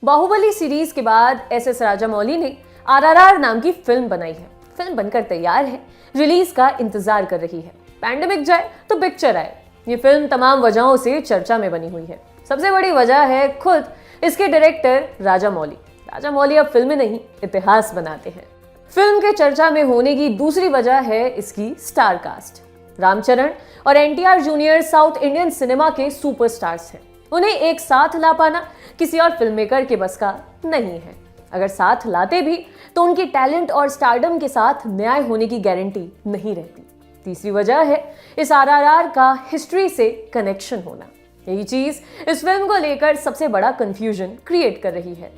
Baahubali series के बाद S Rajamouli ने आरआरआर नाम की फिल्म बनाई है। फिल्म बनकर तैयार है, रिलीज का इंतजार कर रही है। पैंडेमिक जाए तो पिक्चर आए। ये फिल्म तमाम वजहों से चर्चा में बनी हुई है। सबसे बड़ी वजह है खुद इसके डायरेक्टर राजामौली। राजामौली अब फिल्में नहीं, इतिहास बनाते हैं। फिल्म के चर्चा में होने की दूसरी वजह है इसकी स्टार कास्ट। रामचरण और NTR junior south Indian cinema के सुपरस्टार्स हैं। उन्हें एक साथ ला पाना किसी और फिल्म मेकर के बस का नहीं है। अगर साथ लाते भी तो उनकी टैलेंट और स्टारडम के साथ न्याय होने की गारंटी नहीं रहती। तीसरी वजह है इस आरआरआर का हिस्ट्री से कनेक्शन होना। यही चीज इस फिल्म को लेकर सबसे बड़ा कंफ्यूजन क्रिएट कर रही है।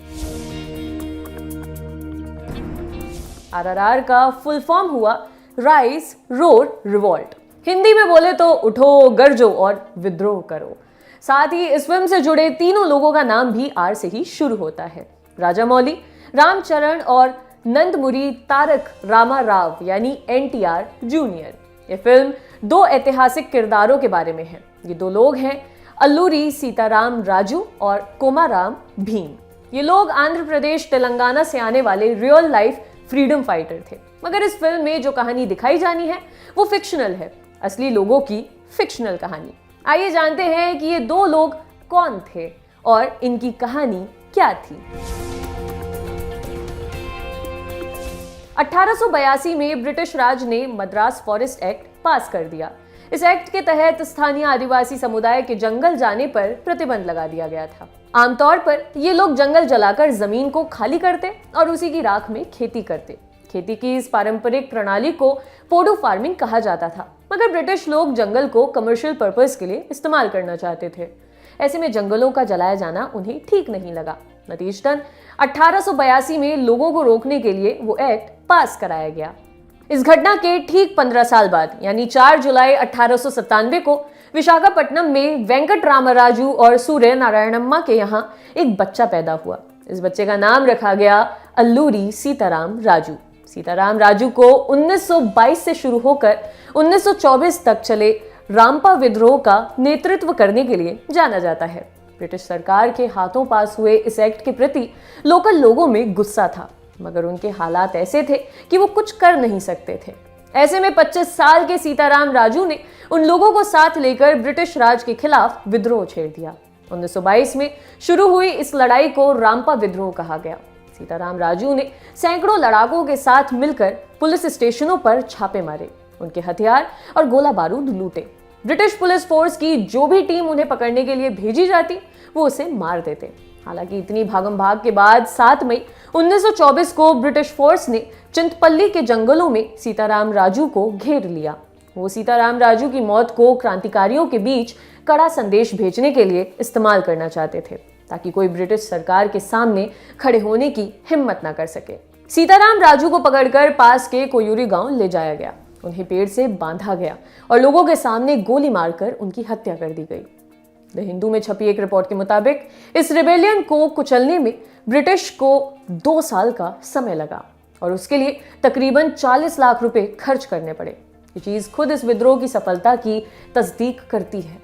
आरआरआर का फुल फॉर्म हुआ राइज रोड रिवॉल्ट। हिंदी में बोले तो उठो, गरजो और विद्रोह करो। साथ ही इस फिल्म से जुड़े तीनों लोगों का नाम भी आर से ही शुरू होता है। राजामौली, रामचरण और नंदमुरी तारक रामा राव यानी एनटीआर जूनियर। ये फिल्म दो ऐतिहासिक किरदारों के बारे में है। ये दो लोग हैं अल्लूरी सीताराम राजू और कोमाराम भीम। ये लोग आंध्र प्रदेश तेलंगाना से आने वाले रियल लाइफ फ्रीडम फाइटर थे। मगर इस फिल्म में जो कहानी दिखाई जानी है वो फिक्शनल है, असली लोगों की फिक्शनल कहानी। आइए जानते हैं कि ये दो लोग कौन थे और इनकी कहानी क्या थी। 1882 में ब्रिटिश राज ने मद्रास फॉरेस्ट एक्ट पास कर दिया। इस एक्ट के तहत स्थानीय आदिवासी समुदाय के जंगल जाने पर प्रतिबंध लगा दिया गया था। आमतौर पर ये लोग जंगल जलाकर जमीन को खाली करते और उसी की राख में खेती करते। खेती की इस पारंपरिक प्रणाली को पोडू फार्मिंग कहा जाता था। मगर ब्रिटिश लोग जंगल को कमर्शियल पर्पस के लिए इस्तेमाल करना चाहते थे। ऐसे में जंगलों का जलाया जाना उन्हें ठीक नहीं लगा। नतीजतन 1882 में लोगों को रोकने के लिए वो एक्ट पास कराया गया। इस घटना के ठीक 15 साल बाद यानी 4 जुलाई 1897 को विशाखापट्टनम में वेंकट रामराजू और सूर्य नारायणम्मा के यहाँ एक बच्चा पैदा हुआ। इस बच्चे का नाम रखा गया अल्लूरी सीताराम राजू। सीताराम राजू को 1922 से शुरू होकर 1924 तक चले रामपा विद्रोह का नेतृत्व करने के लिए जाना जाता है। ब्रिटिश सरकार के हाथों पास हुए इस एक्ट के प्रति लोकल लोगों में गुस्सा था, मगर उनके हालात ऐसे थे कि वो कुछ कर नहीं सकते थे। ऐसे में 25 साल के सीताराम राजू ने उन लोगों को साथ लेकर ब्रिटिश राज के खिलाफ विद्रोह छेड़ दिया। 1922 में शुरू हुई इस लड़ाई को रामपा विद्रोह कहा गया। सीताराम राजू ने सैकड़ों लड़ाकों के साथ मिलकर पुलिस स्टेशनों पर छापे मारे, उनके हथियार और गोला बारूद लूटे। ब्रिटिश पुलिस फोर्स की जो भी टीम उन्हें पकड़ने के लिए भेजी जाती वो उसे मार देते। हालांकि इतनी भागम भाग के बाद 7 मई 1924 को ब्रिटिश फोर्स ने चिंतपल्ली के जंगलों में सीताराम राजू को घेर लिया। वो सीताराम राजू की मौत को क्रांतिकारियों के बीच कड़ा संदेश भेजने के लिए इस्तेमाल करना चाहते थे, ताकि कोई ब्रिटिश सरकार के सामने खड़े होने की हिम्मत ना कर सके। सीताराम राजू को पकड़कर पास के कोयूरी गांव ले जाया गया। उन्हें पेड़ से बांधा गया और लोगों के सामने गोली मारकर उनकी हत्या कर दी गई। द हिंदू में छपी एक रिपोर्ट के मुताबिक इस रिबेलियन को कुचलने में ब्रिटिश को 2 साल का समय लगा और उसके लिए तकरीबन 40 लाख रुपए खर्च करने पड़े। ये चीज खुद इस विद्रोह की सफलता की तस्दीक करती है।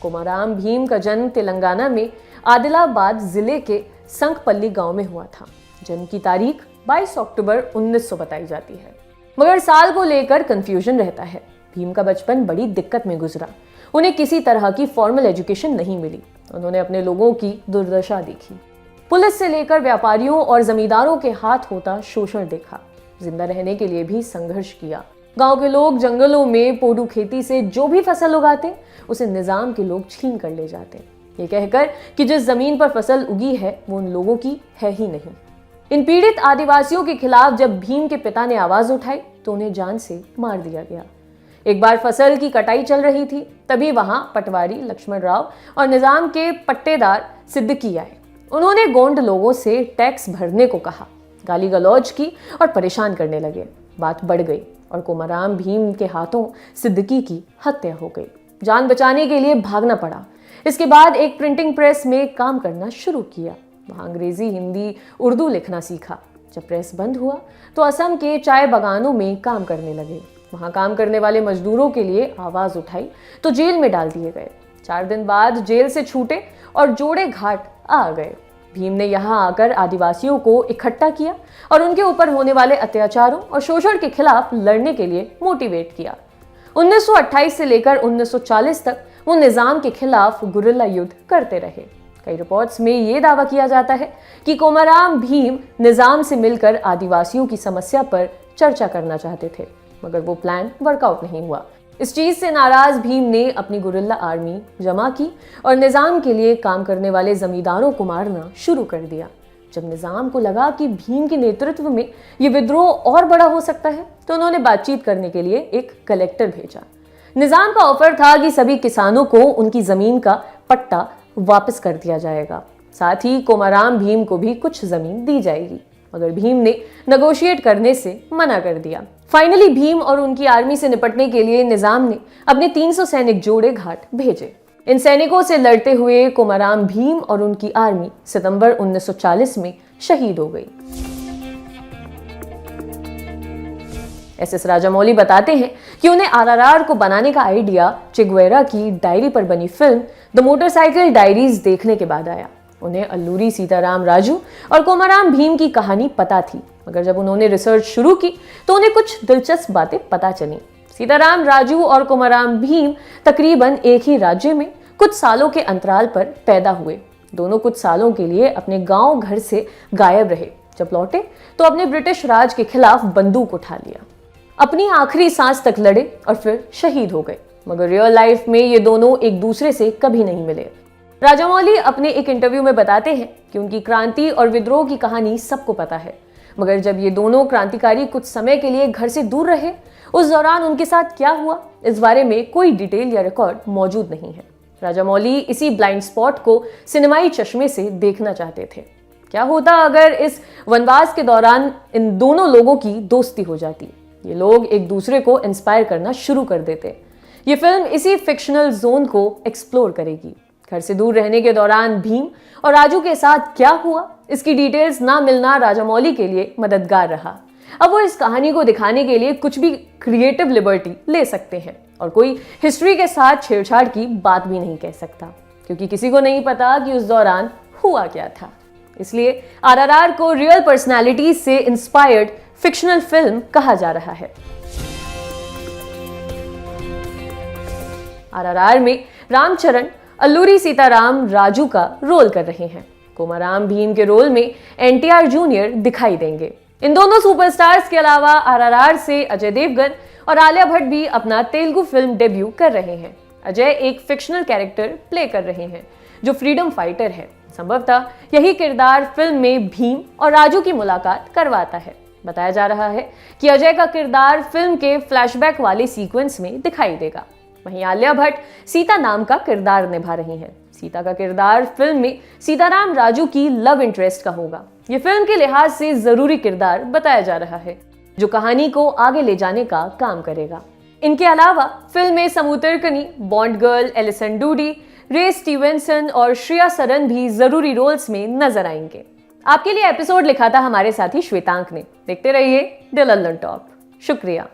कोमाराम भीम का जन्म तेलंगाना में आदिलाबाद जिले के संकपल्ली गांव में हुआ था। जन्म की तारीख 22 अक्टूबर 1900 बताई जाती है, मगर साल को लेकर कंफ्यूजन रहता है। भीम का बचपन बड़ी दिक्कत में गुजरा। उन्हें किसी तरह की फॉर्मल एजुकेशन नहीं मिली। उन्होंने अपने लोगों की दुर्दशा देखी। पुलिस से लेकर व्यापारियों और जमींदारों के हाथ होता शोषण देखा। जिंदा रहने के लिए भी संघर्ष किया। गांव के लोग जंगलों में पोडू खेती से जो भी फसल उगाते उसे निजाम के लोग छीन कर ले जाते, ये कहकर कि जिस जमीन पर फसल उगी है वो उन लोगों की है ही नहीं। इन पीड़ित आदिवासियों के खिलाफ जब भीम के पिता ने आवाज उठाई तो उन्हें जान से मार दिया गया। एक बार फसल की कटाई चल रही थी, तभी वहां पटवारी लक्ष्मण राव और निजाम के पट्टेदार सिद्दीकी आए। उन्होंने गोंड लोगों से टैक्स भरने को कहा, गाली गलौज की और परेशान करने लगे। बात बढ़ गई और कोमाराम भीम के हाथों सिद्दीकी की हत्या हो गई। जान बचाने के लिए भागना पड़ा। इसके बाद एक प्रिंटिंग प्रेस में काम करना शुरू किया। वहाँ अंग्रेजी, हिंदी, उर्दू लिखना सीखा। जब प्रेस बंद हुआ तो असम के चाय बागानों में काम करने लगे। वहां काम करने वाले मजदूरों के लिए आवाज उठाई तो जेल में डाल दिए गए। 4 दिन बाद जेल से छूटे और जोड़े घाट आ गए। भीम ने यहाँ आकर आदिवासियों को इकट्ठा किया और उनके ऊपर होने वाले अत्याचारों और शोषण के खिलाफ लड़ने के लिए मोटिवेट किया। 1928 से लेकर 1940 तक वो निजाम के खिलाफ गुरिल्ला युद्ध करते रहे। कई रिपोर्ट्स में ये दावा किया जाता है कि कोमाराम भीम निजाम से मिलकर आदिवासियों की समस्या पर चर्चा करना चाहते थे, मगर वो प्लान वर्कआउट नहीं हुआ। इस चीज से नाराज भीम ने अपनी गुरिल्ला आर्मी जमा की और निजाम के लिए काम करने वाले जमींदारों को मारना शुरू कर दिया। जब निजाम को लगा कि भीम के नेतृत्व में ये विद्रोह और बड़ा हो सकता है तो उन्होंने बातचीत करने के लिए एक कलेक्टर भेजा। निजाम का ऑफर था कि सभी किसानों को उनकी जमीन का पट्टा वापस कर दिया जाएगा, साथ ही कोमाराम भीम को भी कुछ जमीन दी जाएगी, मगर भीम ने नेगोशिएट करने से मना कर दिया। फाइनली भीम और उनकी आर्मी से निपटने के लिए निजाम ने अपने 300 सैनिक जोड़े घाट भेजे। इन सैनिकों से लड़ते हुए कोमाराम भीम और उनकी आर्मी सितंबर 1940 में शहीद हो गई। एसएस राजामौली बताते हैं कि उन्हें आरआरआर को बनाने का आइडिया चे गुवेरा की डायरी पर बनी फिल्म द मोटरसाइकिल डायरीज देखने के बाद आया। उन्हें अल्लूरी सीताराम राजू और कोमाराम भीम की कहानी पता थी, मगर जब उन्होंने रिसर्च शुरू की तो उन्हें कुछ दिलचस्प बातें पता चली। सीताराम राजू और कोमाराम भीम तकरीबन एक ही राज्य में कुछ सालों के अंतराल पर पैदा हुए। दोनों कुछ सालों के लिए अपने गांव घर से गायब रहे। जब लौटे तो अपने ब्रिटिश राज के खिलाफ बंदूक उठा लिया, अपनी आखिरी सांस तक लड़े और फिर शहीद हो गए, मगर रियल लाइफ में ये दोनों एक दूसरे से कभी नहीं मिले। राजामौली अपने एक इंटरव्यू में बताते हैं कि उनकी क्रांति और विद्रोह की कहानी सबको पता है, मगर जब ये दोनों क्रांतिकारी कुछ समय के लिए घर से दूर रहे, उस दौरान उनके साथ क्या हुआ इस बारे में कोई डिटेल या रिकॉर्ड मौजूद नहीं है। राजामौली इसी ब्लाइंड स्पॉट को सिनेमाई चश्मे से देखना चाहते थे। क्या होता अगर इस वनवास के दौरान इन दोनों लोगों की दोस्ती हो जाती? ये लोग एक दूसरे को इंस्पायर करना शुरू कर देते। ये फिल्म इसी फिक्शनल जोन को एक्सप्लोर करेगी। घर से दूर रहने के दौरान भीम और राजू के साथ क्या हुआ, इसकी डिटेल्स ना मिलना राजामौली के लिए मददगार रहा। अब वो इस कहानी को दिखाने के लिए कुछ भी क्रिएटिव लिबर्टी ले सकते हैं और कोई हिस्ट्री के साथ छेड़छाड़ की बात भी नहीं कह सकता, क्योंकि किसी को नहीं पता कि उस दौरान हुआ क्या था। इसलिए आरआरआर को रियल पर्सनैलिटीज से इंस्पायर्ड फिक्शनल फिल्म कहा जा रहा है। आरआरआर में रामचरण अल्लूरी सीताराम राजू का रोल कर रहे हैं। कोमाराम भीम के रोल में एनटीआर जूनियर दिखाई देंगे। इन दोनों सुपरस्टार्स के अलावा आरआरआर से अजय देवगन और आलिया भट्ट भी अपना तेलुगु फिल्म डेब्यू कर रहे हैं। अजय एक फिक्शनल कैरेक्टर प्ले कर रहे हैं जो फ्रीडम फाइटर है। संभवतः यही किरदार फिल्म में भीम और राजू की मुलाकात करवाता है। बताया जा रहा है कि अजय का किरदार फिल्म के फ्लैशबैक वाले सीक्वेंस में दिखाई देगा। वहीं आलिया भट्ट सीता नाम का किरदार निभा रही हैं। सीता का किरदार फिल्म में सीताराम राजू की लव इंटरेस्ट का होगा। ये फिल्म के लिहाज से जरूरी किरदार बताया जा रहा है जो कहानी को आगे ले जाने का काम करेगा। इनके अलावा फिल्म में समूतरकनी, बॉन्ड गर्ल एलिसन डूडी, रे स्टीवेंसन और श्रेया सरन भी जरूरी रोल्स में नजर आएंगे। आपके लिए एपिसोड लिखा था हमारे साथी श्वेतांक ने। देखते रहिए द लंदन टॉप। शुक्रिया।